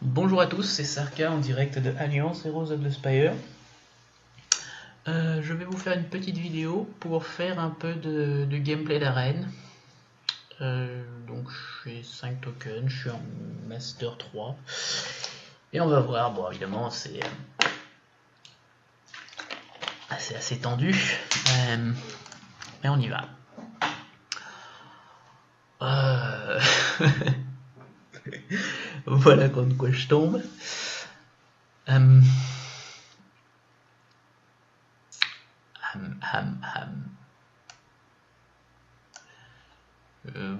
Bonjour à tous, c'est Sarka en direct de Alliance Heroes of the Spire. Je vais vous faire une petite vidéo pour faire un peu de gameplay d'arène. Donc j'ai 5 tokens, je suis en Master 3. Et on va voir, bon évidemment c'est assez tendu, mais on y va. Voilà contre quoi je tombe. Bon,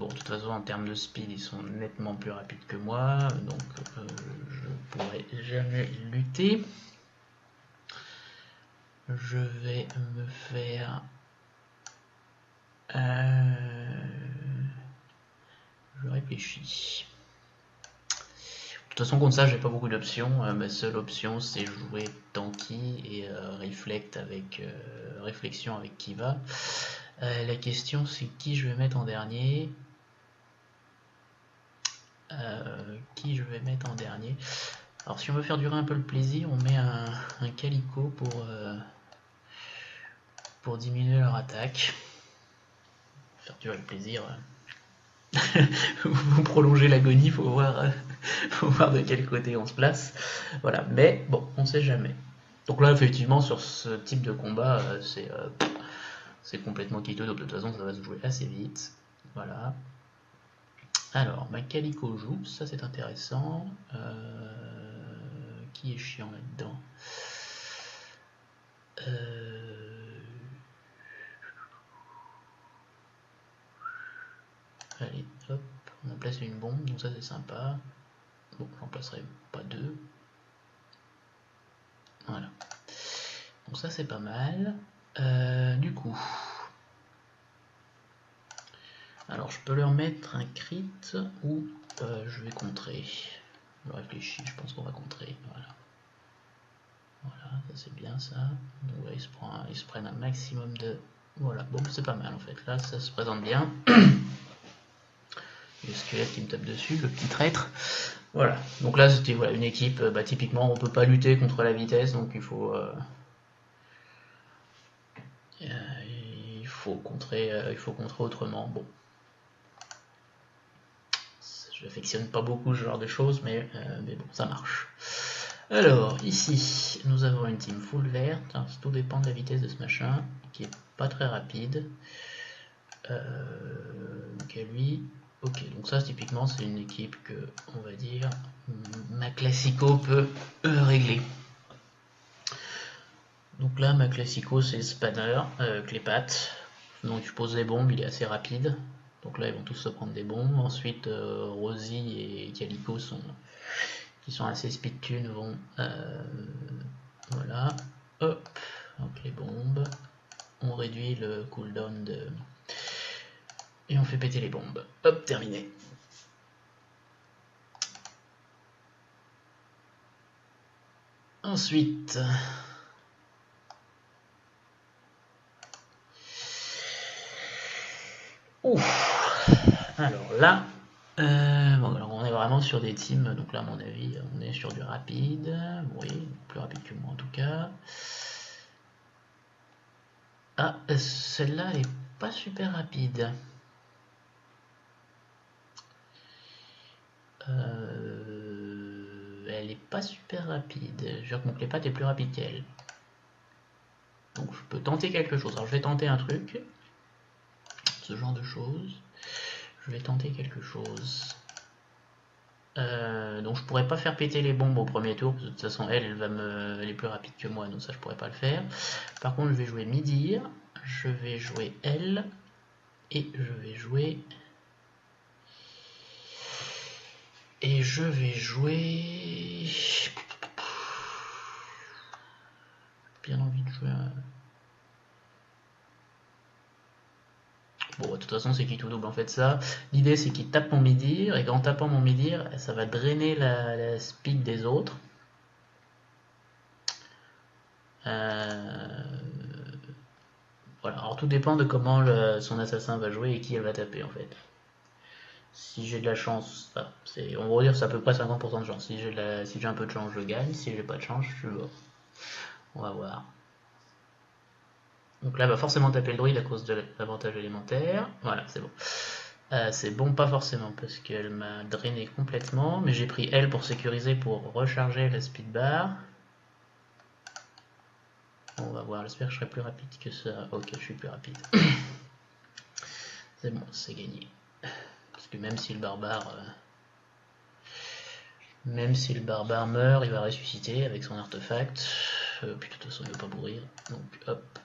de toute façon, en termes de speed, ils sont nettement plus rapides que moi, donc je pourrais jamais lutter. Je vais me faire... Je réfléchis. De toute façon, contre ça, j'ai pas beaucoup d'options. Ma seule option, c'est jouer tanky et reflect avec réflexion avec Kiva. La question, c'est qui je vais mettre en dernier. Qui je vais mettre en dernier. Alors, si on veut faire durer un peu le plaisir, on met un calico pour diminuer leur attaque. Faire durer le plaisir. Vous prolongez l'agonie, faut voir de quel côté on se place. Voilà, mais bon, on sait jamais. Donc là, effectivement, sur ce type de combat, c'est complètement quiteux, donc de toute façon, ça va se jouer assez vite. Voilà. Alors, ma Calico joue, ça c'est intéressant. Qui est chiant là-dedans? Allez, hop, on en place une bombe, donc ça c'est sympa. Bon, j'en placerai pas deux. Voilà. Donc ça c'est pas mal. Du coup, alors je peux leur mettre un crit ou je vais contrer. Je réfléchis, je pense qu'on va contrer. Voilà. Voilà, ça c'est bien ça. Donc ouais, ils se prennent un maximum de... Voilà, bon c'est pas mal en fait. Là ça se présente bien. Le squelette qui me tape dessus, le petit traître. Voilà, donc là c'était voilà, une équipe, typiquement on peut pas lutter contre la vitesse, donc il faut contrer autrement. Bon, j'affectionne pas beaucoup ce genre de choses, mais bon, ça marche. Alors, ici, nous avons une team full verte. Alors, tout dépend de la vitesse de ce machin, qui est pas très rapide. Ok, lui. Ok, donc ça, typiquement, c'est une équipe que, on va dire, ma classico peut régler. Donc là, ma classico, c'est Spanner, Clépat. Donc tu poses les bombes, il est assez rapide. Donc là, ils vont tous se prendre des bombes. Ensuite, Rosie et Calico qui sont assez speed-tune vont... voilà. Hop, donc les bombes. On réduit le cooldown de... Et on fait péter les bombes. Hop, terminé. Ensuite... Ouf. Alors là... bon, alors on est vraiment sur des teams, donc là à mon avis on est sur du rapide, oui, plus rapide que moi en tout cas. Ah, celle-là elle est pas super rapide. Elle est pas super rapide. Je veux dire que mon clépat est plus rapide qu'elle. Donc je peux tenter quelque chose. Alors je vais tenter un truc. Ce genre de choses. Je vais tenter quelque chose. Donc je pourrais pas faire péter les bombes au premier tour, parce que de toute façon elle est plus rapide que moi, donc ça je pourrais pas le faire. Par contre je vais jouer Midir, je vais jouer elle, et je vais jouer... Et je vais jouer... Bien envie de jouer un... Bon, de toute façon, c'est qui tout double en fait ça. L'idée, c'est qu'il tape mon Midir, et qu'en tapant mon Midir, ça va drainer la speed des autres. Voilà, alors tout dépend de comment son assassin va jouer et qui elle va taper en fait. Si j'ai de la chance, on va dire c'est à peu près 50% de chance. Si j'ai un peu de chance, je gagne. Si j'ai pas de chance, je suis mort. On va voir. Donc là, va forcément taper le druide à cause de l'avantage élémentaire. Voilà, c'est bon. C'est bon, pas forcément, parce qu'elle m'a drainé complètement. Mais j'ai pris elle pour sécuriser, pour recharger la speed bar. On va voir, j'espère que je serai plus rapide que ça. Ok, je suis plus rapide. C'est bon, c'est gagné. Parce que même si le barbare meurt, il va ressusciter avec son artefact. Puis de toute façon, il va pas mourir. Donc hop.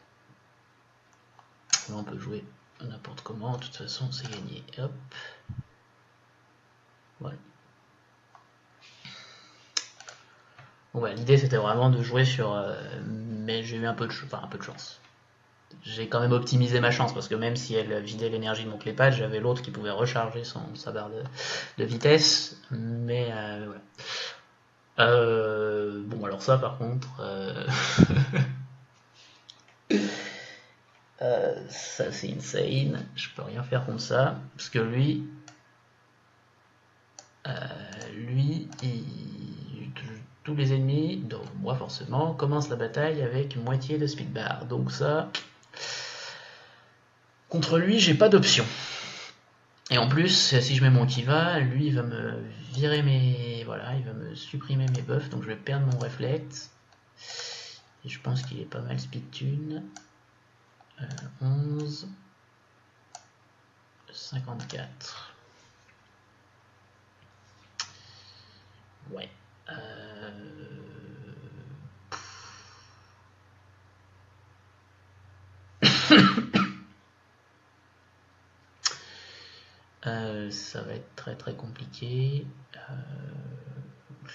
Là, on peut jouer n'importe comment. De toute façon, c'est gagné. Hop. Voilà. Bon, ouais, l'idée c'était vraiment de jouer sur. Mais j'ai eu un peu de chance. J'ai quand même optimisé ma chance parce que même si elle vidait l'énergie de mon clépad, j'avais l'autre qui pouvait recharger sa barre de vitesse. Mais voilà. Bon, alors ça par contre. Ça c'est insane. Je peux rien faire contre ça. Parce que lui. Tous les ennemis, donc moi forcément, commencent la bataille avec moitié de speed bar. Donc ça. Contre lui, j'ai pas d'option. Et en plus, si je mets mon Kiva, lui il va me virer mes. Voilà, il va me supprimer mes buffs, donc je vais perdre mon réflexe. Et je pense qu'il est pas mal speed tune. 11. 54. Ouais. Ça va être très très compliqué.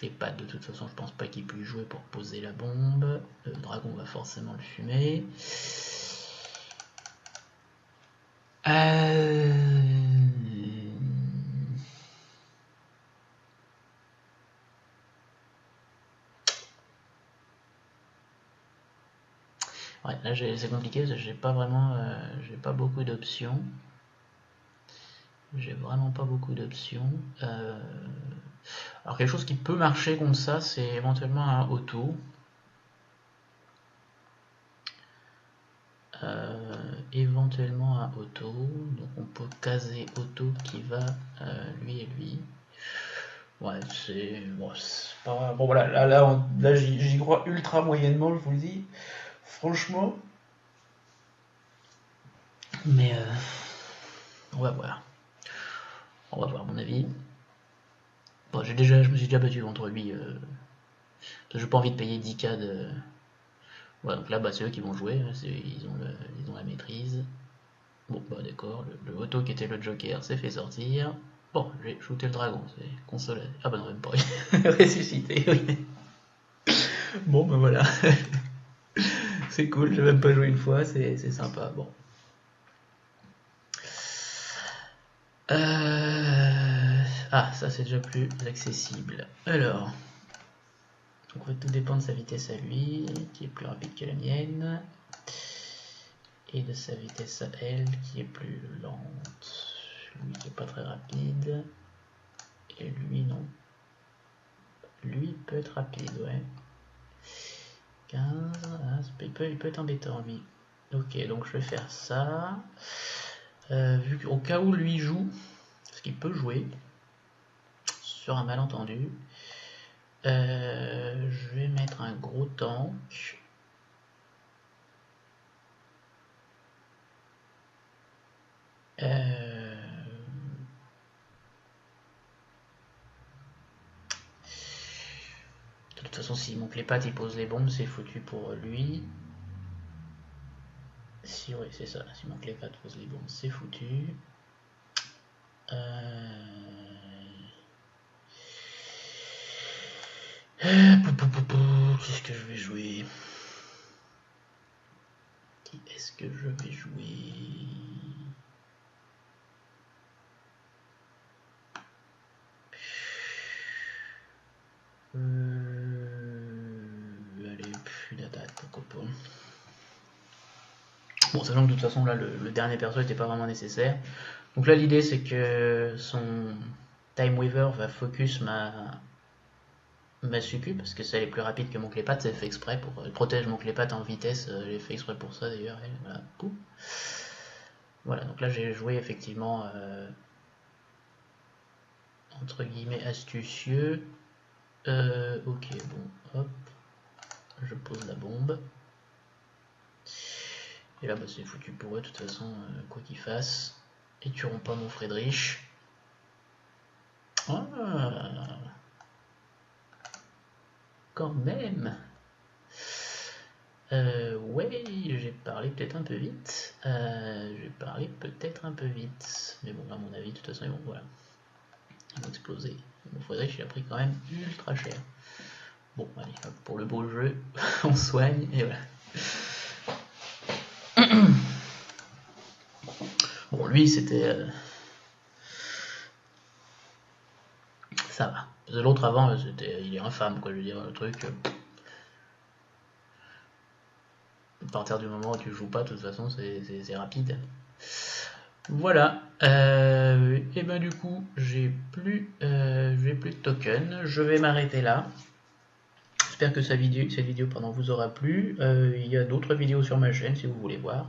Les pattes de toute façon je pense pas qu'il puisse jouer pour poser la bombe. Le dragon va forcément le fumer. Ouais, là c'est compliqué, j'ai pas vraiment, j'ai pas beaucoup d'options. J'ai vraiment pas beaucoup d'options. Alors quelque chose qui peut marcher comme ça, c'est éventuellement un auto. Éventuellement un auto. Donc on peut caser auto qui va lui et lui. Ouais, c'est pas. Bon voilà, là j'y crois ultra moyennement, je vous le dis. Franchement. Mais on va voir. On va voir à mon avis. Bon, je me suis déjà battu contre lui. J'ai pas envie de payer 10K de. Ouais, donc là, bah, c'est eux qui vont jouer. Ils ont la maîtrise. Bon, bah d'accord. Le auto qui était le Joker s'est fait sortir. Bon, j'ai shooté le dragon. C'est consolé. Ah bah non, même pas. Ressuscité, oui. Bon, bah voilà. C'est cool. J'ai même pas joué une fois. C'est sympa. Bon. Ah, ça c'est déjà plus accessible. Alors. Donc tout dépend de sa vitesse à lui, qui est plus rapide que la mienne, et de sa vitesse à elle, qui est plus lente. Lui qui est pas très rapide, et lui non. Lui peut être rapide, ouais. 15, ah, il peut être embêtant lui. Ok, donc je vais faire ça. Vu qu'au cas où lui joue, parce qu'il peut jouer, sur un malentendu, je vais mettre un gros tank. De toute façon, s'il manque les pattes, il pose les bombes, c'est foutu pour lui. Si, oui, c'est ça. S'il manque les pattes, pose les bombes, c'est foutu. Qu'est-ce que je vais jouer? Qui est-ce que je vais jouer? Allez, plus d'attaque, pourquoi pas. Bon, sachant que de toute façon là le dernier perso n'était pas vraiment nécessaire. Donc là l'idée c'est que son Time Weaver va focus ma succube parce que ça elle est plus rapide que mon clépat, c'est fait exprès pour elle protège mon clépat en vitesse, j'ai fait exprès pour ça d'ailleurs. Voilà. Voilà, donc là j'ai joué effectivement entre guillemets astucieux. Ok, bon, hop, je pose la bombe. Et là, bah, c'est foutu pour eux, de toute façon, quoi qu'ils fassent. Ils tueront pas mon Friedrich. Ah, quand même. Ouais, j'ai parlé peut-être un peu vite. Mais bon, à mon avis, de toute façon, voilà. Ils vont exploser. Mon Friedrich, il a pris quand même ultra cher. Bon, allez, hop, pour le beau jeu, on soigne, et voilà. Bon, lui, c'était... ça va. L'autre avant, il est infâme, quoi, je veux dire, le truc... à partir du moment où tu joues pas, de toute façon, c'est rapide. Voilà. Et ben du coup, j'ai plus de tokens. Je vais m'arrêter là. J'espère que cette vidéo vous aura plu. Il y a d'autres vidéos sur ma chaîne si vous voulez voir.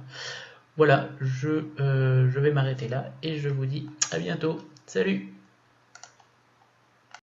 Voilà, je vais m'arrêter là et je vous dis à bientôt. Salut!